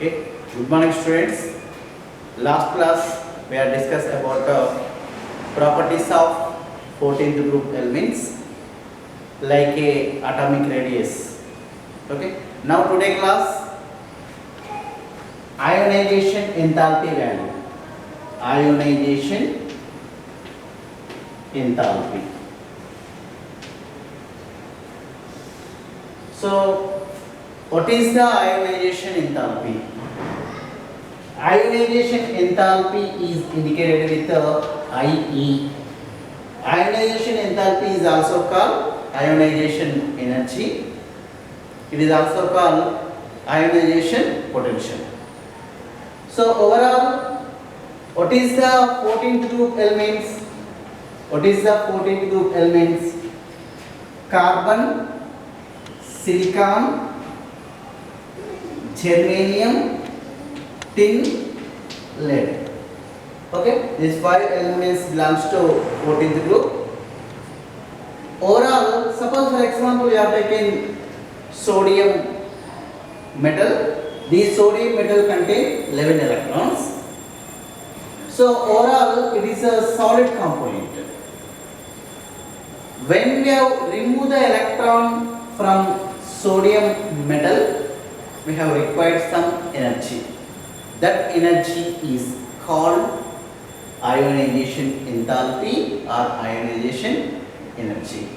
Okay, good morning students. Last class we have discussed about properties of 14th group elements like a atomic radius. Okay, now today class ionization enthalpy value. Ionization enthalpy. So what is the ionization enthalpy? Ionization enthalpy is indicated with the IE. Ionization enthalpy is also called ionization energy. It is also called ionization potential. So overall, what is the 14th group elements? What is the 14th group elements? Carbon, silicon, germanium, tin, lead. Okay, these 5 elements belongs to 14th group. Overall, suppose for example you have taken sodium metal. This sodium metal contain 11 electrons. So overall it is a solid component. When we have removed the electron from sodium metal, we have required some energy. That energy is called ionization enthalpy or ionization energy.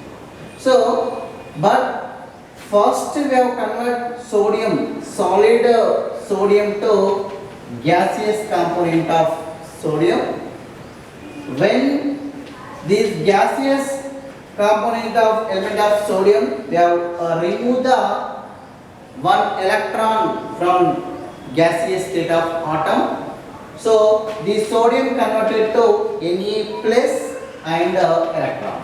So, but first we have converted sodium, solid sodium to gaseous component of sodium. When this gaseous component of element of sodium, we have removed the one electron from gaseous state of atom. So the sodium converted to Na plus and electron.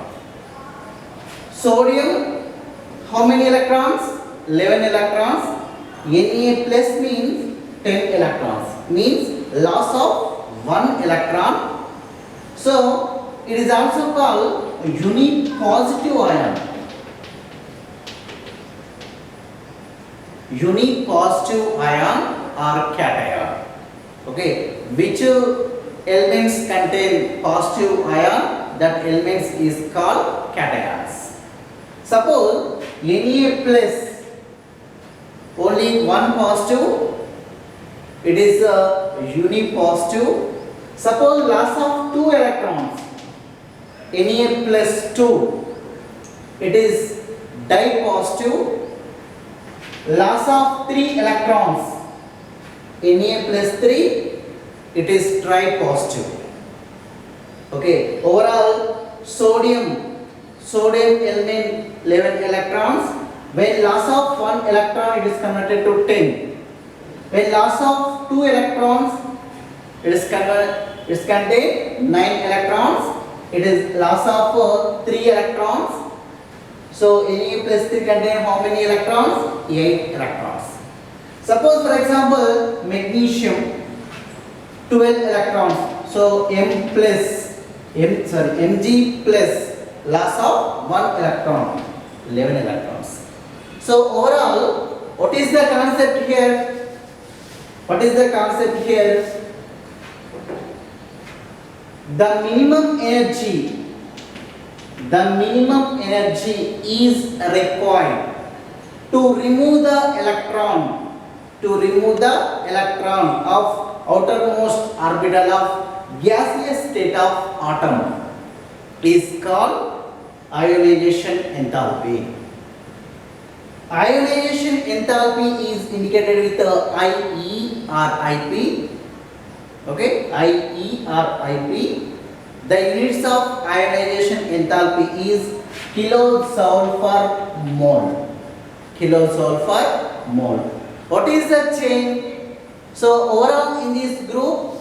Sodium, how many electrons? 11 electrons. Na plus means 10 electrons, means loss of 1 electron. So it is also called unipositive ion. Unipositive ion or cation. Okay, which elements contain positive ion? That elements is called cations. Suppose Na plus only one positive, it is unipositive. Suppose loss of 2 electrons, Na plus 2, it is dipositive. Loss of 3 electrons, Na plus 3, it is tripositive. Okay, overall sodium element 11 electrons. When loss of 1 electron, it is converted to 10. When loss of 2 electrons, it is contain 9 electrons. It is loss of 3 electrons. So Na plus 3 contain how many electrons? 8 electrons. Suppose for example magnesium 12 electrons. So Mg plus loss of 1 electron, 11 electrons. So overall, what is the concept here? What is the concept here? The minimum energy is required to remove the electron of outermost orbital of gaseous state of atom is called ionization enthalpy. Ionization enthalpy is indicated with the IE or IP. Okay, IE or IP. The units of ionization enthalpy is kilojoule per mole. Kilojoule per mole. What is the chain? So overall in this group,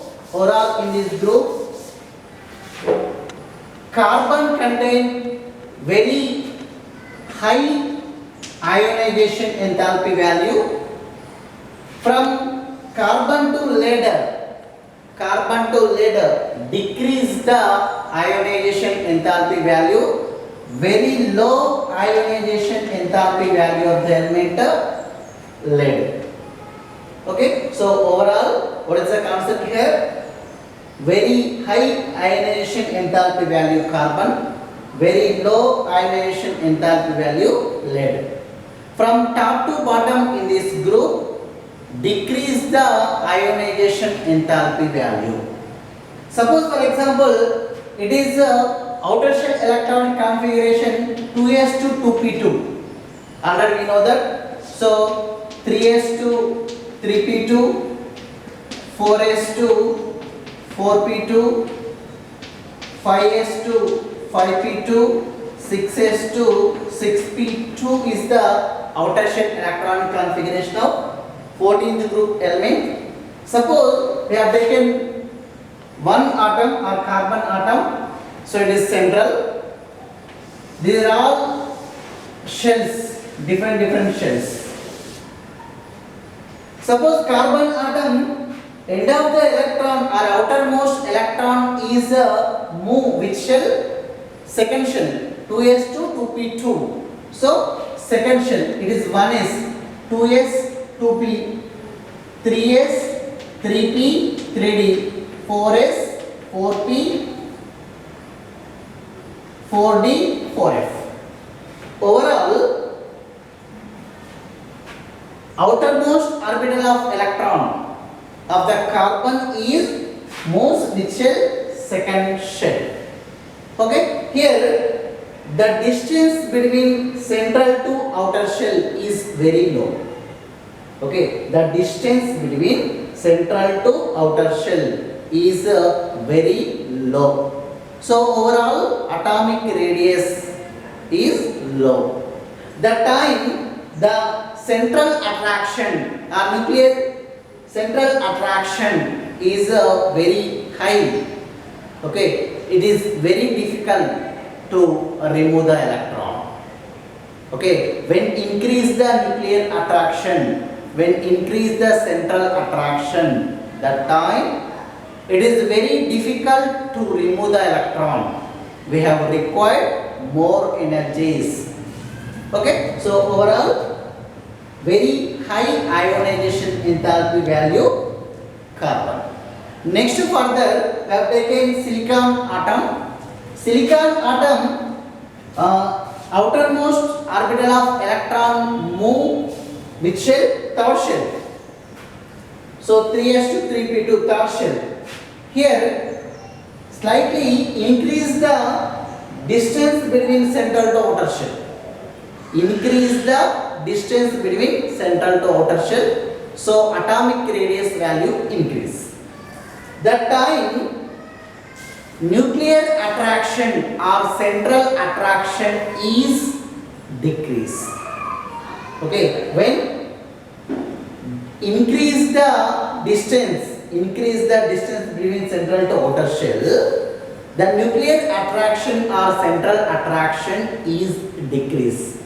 carbon contain very high ionization enthalpy value. From carbon to lead decrease the ionization enthalpy value. Very low ionization enthalpy value of the element lead. Okay, so overall, what is the concept here? Very high ionization enthalpy value carbon, very low ionization enthalpy value lead. From top to bottom in this group, decrease the ionization enthalpy value. Suppose for example, it is outer shell electronic configuration 2s to 2p2. Already we know that. So 3s to 3p2, 4s to 4p2, 5s to 5p2, 6s to 6p2 is the outer shell electronic configuration of 14th group element. Suppose we have taken one atom or carbon atom, so it is central. These are all shells, different shells. Suppose carbon atom, end of the electron or outermost electron is move which shell? Second shell, 2s to 2p2. So second shell, it is 1s, 2s, 2p, 3s, 3p, 3d, 4s, 4p, 4d, 4f. Overall, outermost orbital of electron of the carbon is moves which shell? Second shell. Okay, here the distance between central to outer shell is very low. Okay, the distance between central to outer shell is very low. So overall atomic radius is low. The time the central attraction or nuclear central attraction is very high. Okay, it is very difficult to remove the electron. Okay, when increase the nuclear attraction, when increase the central attraction, that time it is very difficult to remove the electron. We have required more energies. Okay, so overall very high ionization enthalpy value carbon. Next further, we have taken silicon atom. Silicon atom, outermost orbital of electron move which shell? Third shell. So 3s to 3p2, third shell. Here slightly increase the distance between central to outer shell. Increase the distance between central to outer shell. So atomic radius value increase. That time nuclear attraction or central attraction is decrease. Okay, when increase the distance between central to outer shell, the nuclear attraction or central attraction is decrease.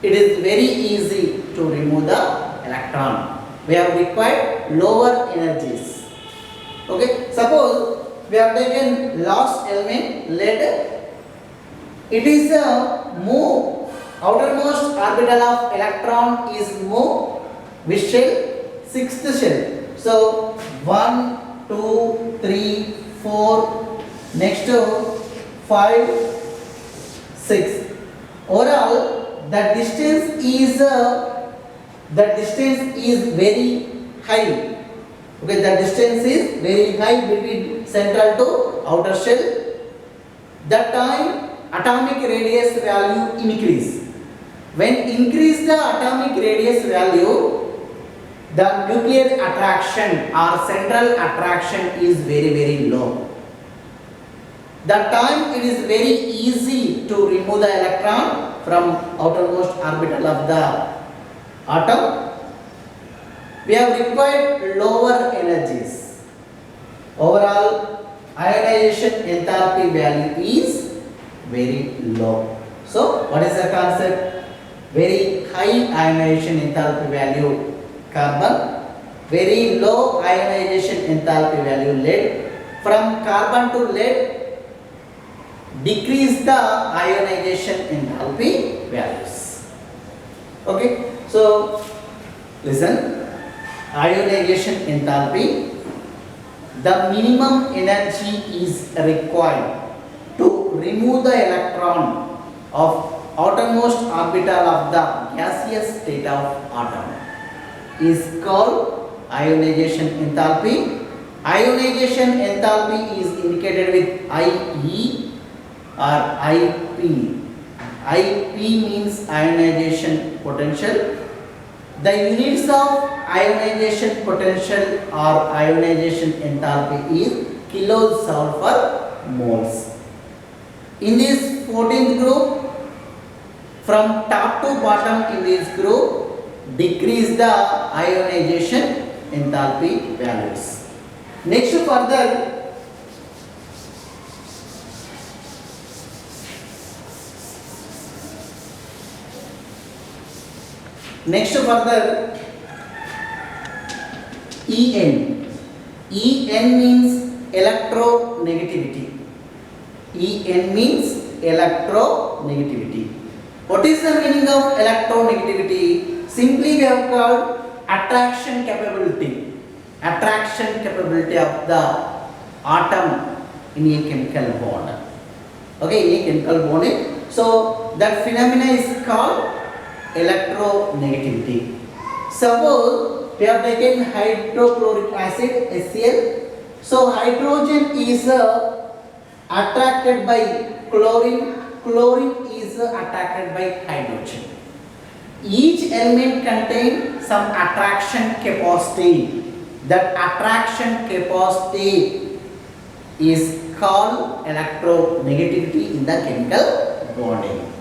It is very easy to remove the electron. We have required lower energies. Okay, suppose we have taken last element lead. It is a move, outermost orbital of electron is move which shell? Sixth shell. So 1, 2, 3, 4, next 5, 6. Overall the distance is very high. Okay, the distance is very high between central to outer shell. That time atomic radius value increase. When increase the atomic radius value, the nuclear attraction or central attraction is very low. That time it is very easy to remove the electron from outermost orbital of the atom. We have required lower energies. Overall ionization enthalpy value is very low. So what is the concept? Very high ionization enthalpy value carbon, very low ionization enthalpy value lead. From carbon to lead, decrease the ionization enthalpy values. Okay, so listen. ionization enthalpy, the minimum energy is required to remove the electron of outermost orbital of the gaseous state of atom is called ionization enthalpy. Ionization enthalpy is indicated with IE or IP. IP means ionization potential. The units of ionization potential or ionization enthalpy is kilojoule per moles. In this 14th group, from top to bottom in this group, decrease the ionization enthalpy values. Next further, En. En means electronegativity. En means electronegativity. What is the meaning of electronegativity? Simply we have called attraction capability. Attraction capability of the atom in a chemical bond. Okay, in a chemical bond. So that phenomena is called electronegativity. Suppose we have taken hydrochloric acid HCl. So hydrogen is attracted by chlorine. Chlorine is attracted by hydrogen. Each element contains some attraction capacity. That attraction capacity is called electronegativity in the chemical bonding.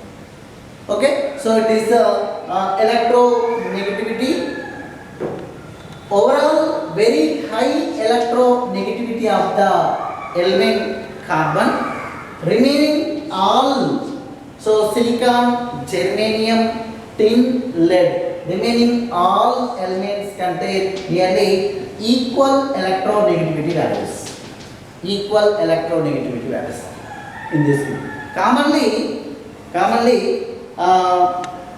Okay, so it is electronegativity. Overall, very high electronegativity of the element carbon, remaining all, so silicon, germanium, tin, lead, remaining all elements contain nearly equal electronegativity values. Equal electronegativity values in this group. Commonly we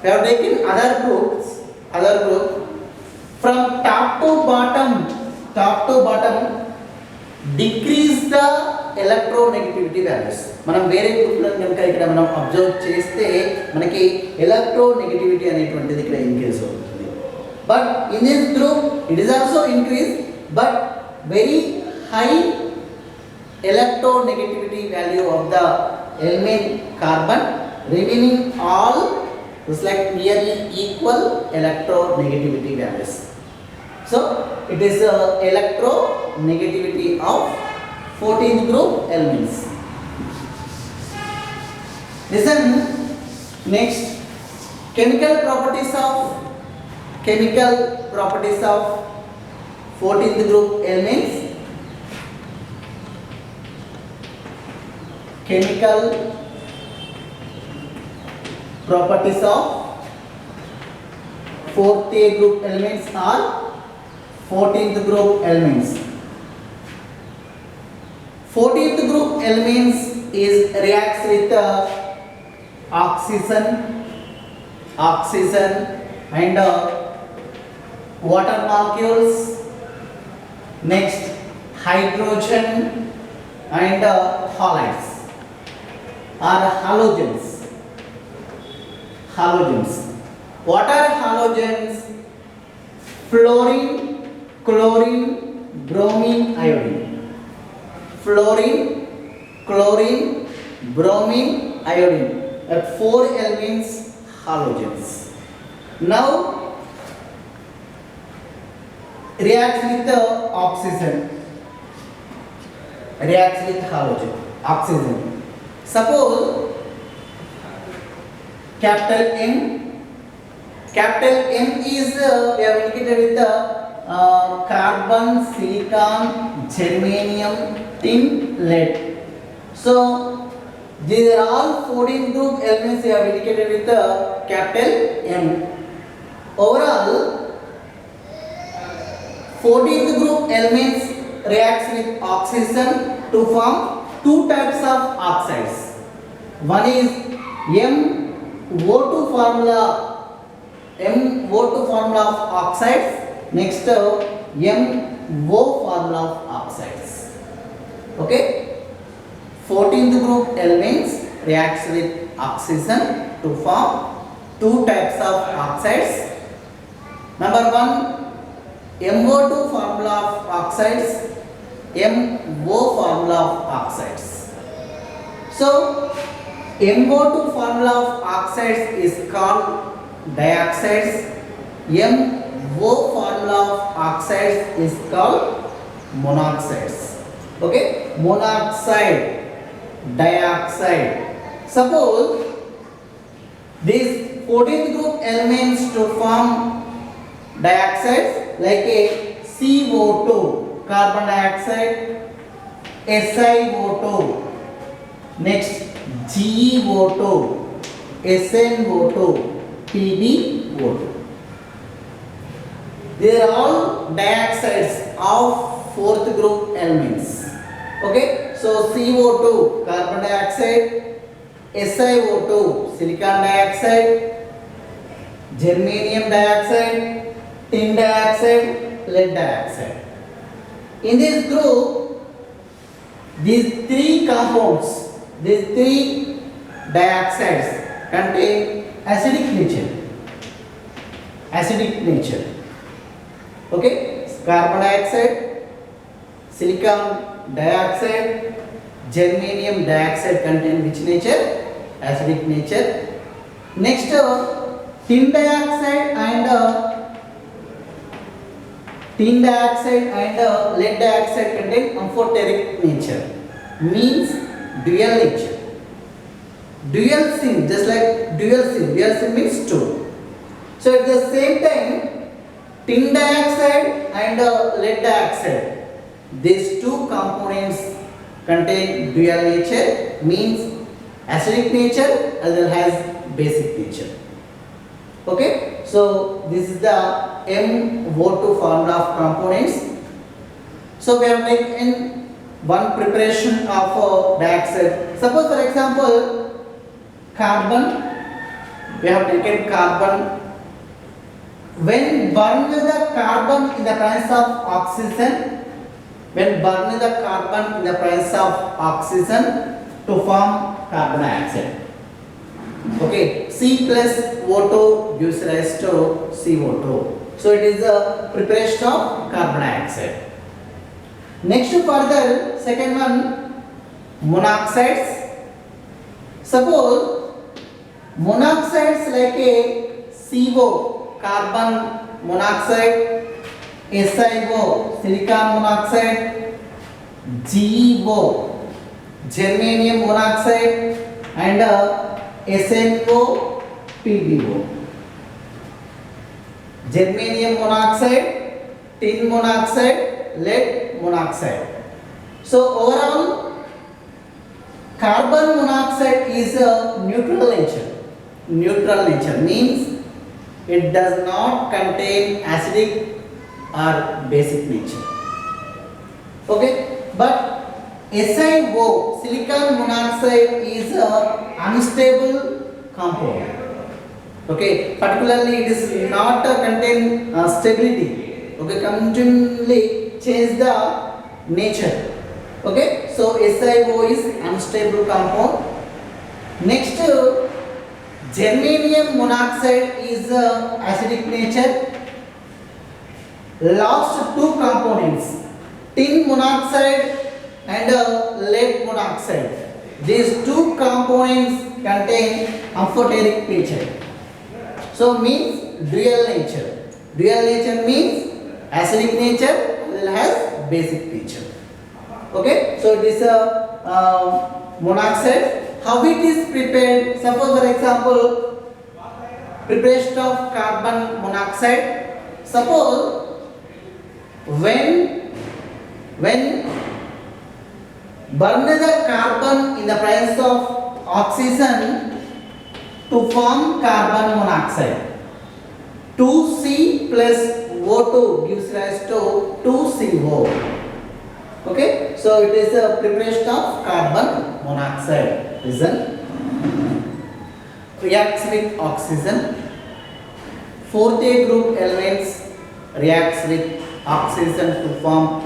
have taken other groups from top to bottom decrease the electronegativity values. మనం వేరే గ్రూప్లను కనుక ఇక్కడ మనం observe చేస్తే మనకి electronegativity అనేటువంటిది ఇక్కడ increase అవుతుంది. But in this group it is also increase, but very high electronegativity value of the element carbon, remaining all is like nearly equal electronegativity values. So it is electronegativity of 14th group elements. Listen next, chemical properties of 14th group elements. Chemical properties of 4th group elements are 14th group elements. 14th group elements is reacts with oxygen and water molecules. Next, hydrogen and halides or halogens. What are halogens? Fluorine, chlorine, bromine, iodine. Fluorine, chlorine, bromine, iodine. That 4 elements halogens. Now reacts with the oxygen. Reacts with halogen, oxygen. Suppose capital N is we have indicated with the carbon, silicon, germanium, tin, lead. So these are all 14 group elements we have indicated with the capital M. Overall 14th group elements reacts with oxygen to form 2 types of oxides. One is MO2 formula of oxides, Next, MO formula of oxides. Okay, 14th group elements reacts with oxygen to form two types of oxides. Number one, MO2 formula of oxides, MO formula of oxides. So MO2 formula of oxides is called dioxides. MO formula of oxides is called monoxides. Okay, monoxide, dioxide. Suppose these 14th group elements to form dioxides like a CO2, carbon dioxide, SiO2, next GeO2, SnO2, PbO2. They are all dioxides of 4th group elements. Okay, so CO2 carbon dioxide, SiO2 silicon dioxide, germanium dioxide, tin dioxide, lead dioxide. In this group, these three compounds, these three dioxides contain acidic nature. Acidic nature. Okay, carbon dioxide, silicon dioxide, germanium dioxide contain which nature? Acidic nature. Next, tin dioxide and lead dioxide contain amphoteric nature, means dual nature. Dual sim, just like dual sim means two. So at the same time, tin dioxide and lead dioxide, these two components contain dual nature, means acidic nature as well as basic nature. Okay, so this is the MO2 formula of components. So we have taken one preparation of dioxide. Suppose for example carbon, we have taken carbon. When burn the carbon in the presence of oxygen, to form carbon dioxide. Okay, C plus O2 gives rise to CO2. So it is a preparation of carbon dioxide. Next further, second one, monoxides. Suppose monoxides like a CO, carbon monoxide, SiO, silicon monoxide, GeO, germanium monoxide, and SnO, PbO. Germanium monoxide, tin monoxide, lead monoxide. So overall, carbon monoxide is a neutral nature. Neutral nature means it does not contain acidic or basic nature. Okay, but SiO, silicon monoxide, is a unstable compound. Okay, particularly it is not contain stability. Okay, continually change the nature. Okay, so SiO is unstable compound. Next, germanium monoxide is acidic nature. Last two components, tin monoxide and lead monoxide, these two components contain amphoteric nature. So means dual nature. Dual nature means acidic nature as well as basic nature. Okay, so this monoxide, how it is prepared? Suppose for example, preparation of carbon monoxide. Suppose when burn the carbon in the presence of oxygen to form carbon monoxide, 2C plus O2 gives rise to 2CO. Okay, so it is a preparation of carbon monoxide. Listen, reacts with oxygen. 4th A group elements reacts with oxygen to form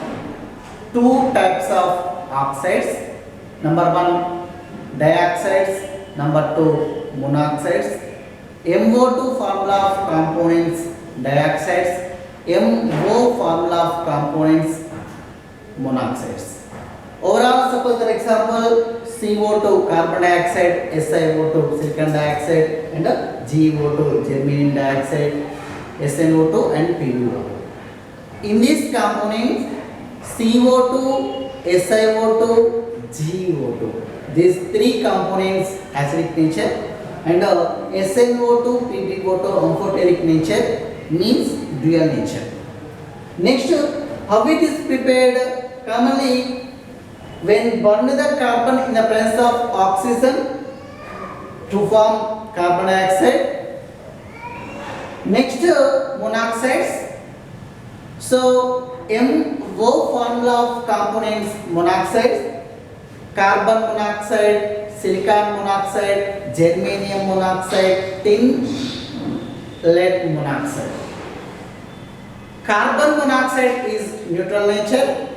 two types of oxides. Number one, dioxides. Number two, monoxides. MO2 formula of components dioxides, MO formula of components monoxides. Overall, suppose for example CO2 carbon dioxide, SiO2 silicon dioxide, and GO2 germanium dioxide, SnO2 and PbO2. In these components CO2, SiO2, GO2, these three components acidic nature, and SnO2, PbO2 amphoteric nature, means dual nature. Next, how it is prepared? Commonly, when burned the carbon in the presence of oxygen to form carbon dioxide. Next, monoxides. So MO formula of components monoxides, carbon monoxide, silicon monoxide, germanium monoxide, tin, lead monoxide. Carbon monoxide is neutral nature,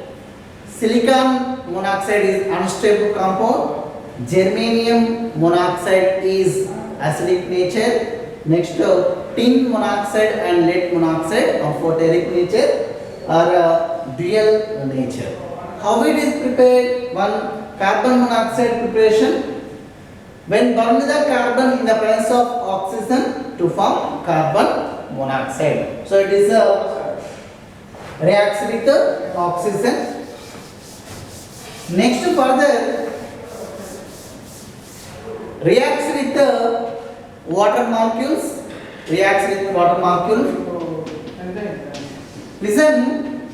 silicon monoxide is unstable compound, germanium monoxide is acidic nature. Next, tin monoxide and lead monoxide amphoteric nature or dual nature. How it is prepared? One, carbon monoxide preparation. When burned the carbon in the presence of oxygen to form carbon monoxide. So it is reacts with oxygen. Next, further reacts with water molecules. Reacts with water molecules. Listen,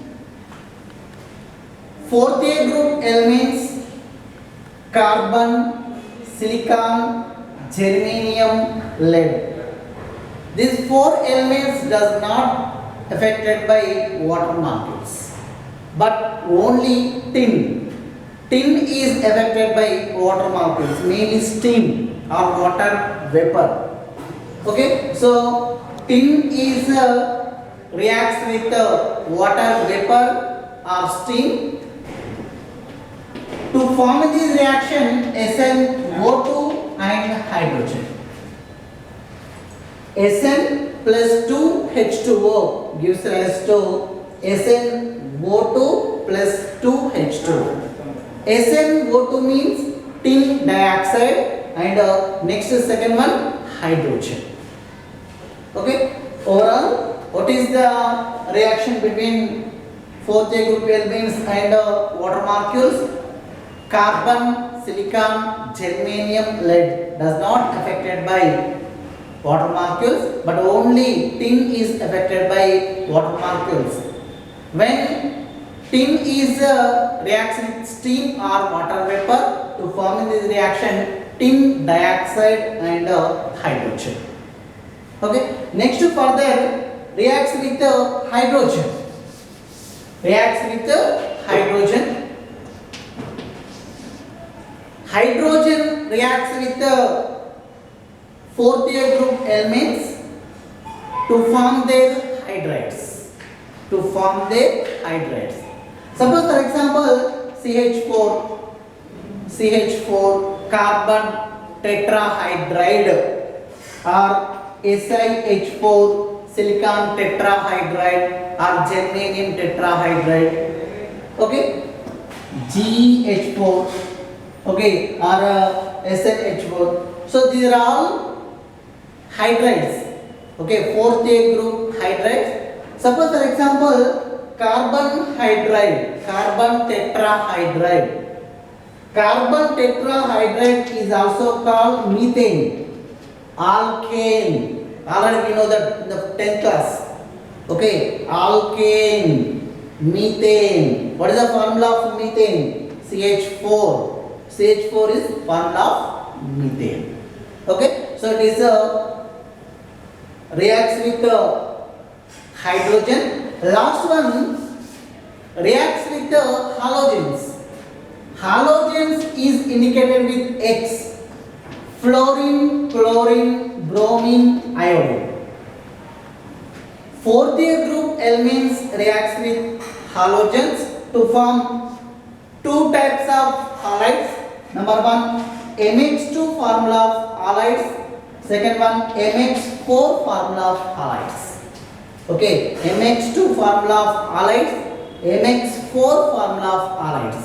fourth A group elements carbon, silicon, germanium, lead. These four elements does not affected by water molecules, but only tin. Tin is affected by water molecules, mainly steam or water vapor. Okay, so tin is reacts with water vapor or steam. To form this reaction, SnO2 and hydrogen. Sn plus 2H2O gives rise to SnO2 plus 2H2O. SnO2 means tin dioxide, and next second one hydrogen. Okay, overall, what is the reaction between fourth A group elements and water molecules? Carbon, silicon, germanium, lead does not affected by water molecules, but only tin is affected by water molecules. When tin is reacts with steam or water vapor, to form this reaction, tin dioxide and hydrogen. Okay. Next, further reacts with hydrogen. Reacts with hydrogen. Hydrogen reacts with fourth A group elements to form their hydrides. To form their hydrides. Suppose, for example, CH4 carbon tetrahydride, or SiH4 silicon tetrahydride, or germanium tetrahydride. Okay, GH4. Okay, or SnH4. So these are all hydrides. Okay, fourth A group hydrides. Suppose, for example, carbon hydride, carbon tetrahydride. Carbon tetrahydride is also called methane, alkane. Already we know that in the 10th class. Okay, alkane, methane. What is the formula of methane? CH4. CH4 is formula of methane. Okay, so it is reacts with hydrogen. Last one reacts with halogens. Halogens is indicated with X. Fluorine, chlorine, bromine, iodine. Fourth A group elements reacts with halogens to form two types of halides. Number one, MH2 formula of halides. Second one, MH4 formula of halides. Okay, MH2 formula of halides, MH4 formula of halides.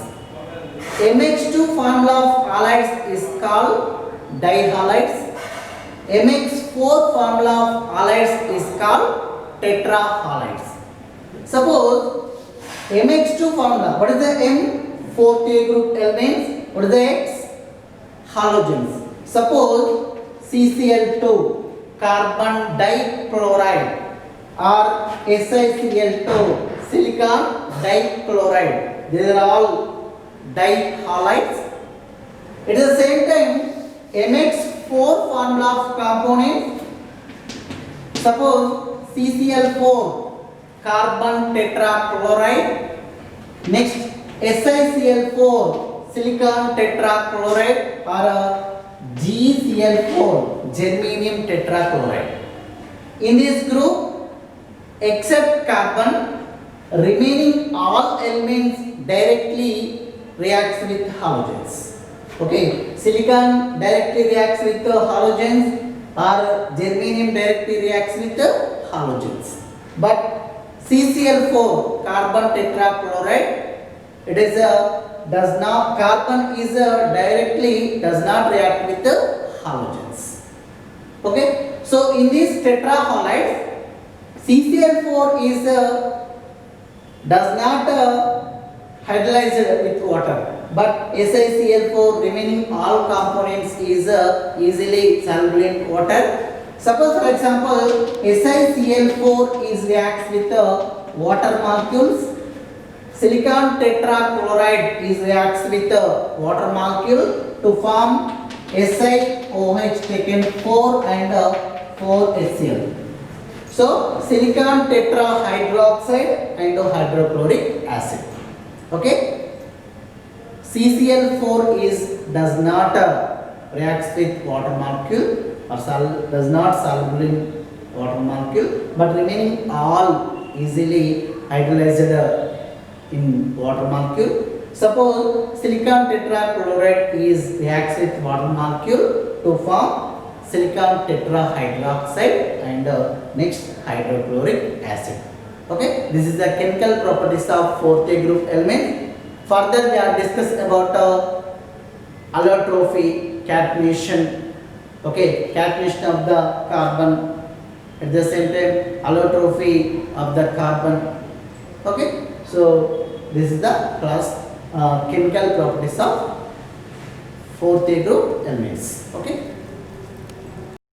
MH2 formula of halides is called dihalides. MH4 formula of halides is called tetrahalides. Suppose MH2 formula, what is the M? 4th A group elements. What is the X? Halogens. Suppose CCl2, carbon dichloride, or SiCl2, silicon dichloride. These are all dihalides. At the same time, MX4 formula of component. Suppose CCl4, carbon tetrachloride. Next, SiCl4, silicon tetrachloride, or GCl4, germanium tetrachloride. In this group, except carbon, remaining all elements directly reacts with halogens. Okay, silicon directly reacts with halogens, or germanium directly reacts with halogens. But CCl4, carbon tetrachloride, it is does not, carbon is directly does not react with halogens. Okay, so in these tetrahalides, CCl4 is does not hydrolyze with water, but SiCl4 remaining all components is easily soluble in water. Suppose for example, SiCl4 is reacts with water molecules. Silicon tetrachloride is reacts with water molecule to form SiOH taken 4 and 4HCl. So silicon tetrahydroxide and hydrochloric acid. Okay. CCl4 is does not reacts with water molecule or does not soluble in water molecule, but remaining all easily hydrolyzed in water molecule. Suppose silicon tetrachloride is reacts with water molecule to form silicon tetrahydroxide and next hydrochloric acid. Okay, this is the chemical properties of 4th A group element. Further we are discussed about allotropy, catenation. Okay, catenation of the carbon, at the same time allotropy of the carbon. Okay, so this is the class chemical properties of 4th A group elements. Okay.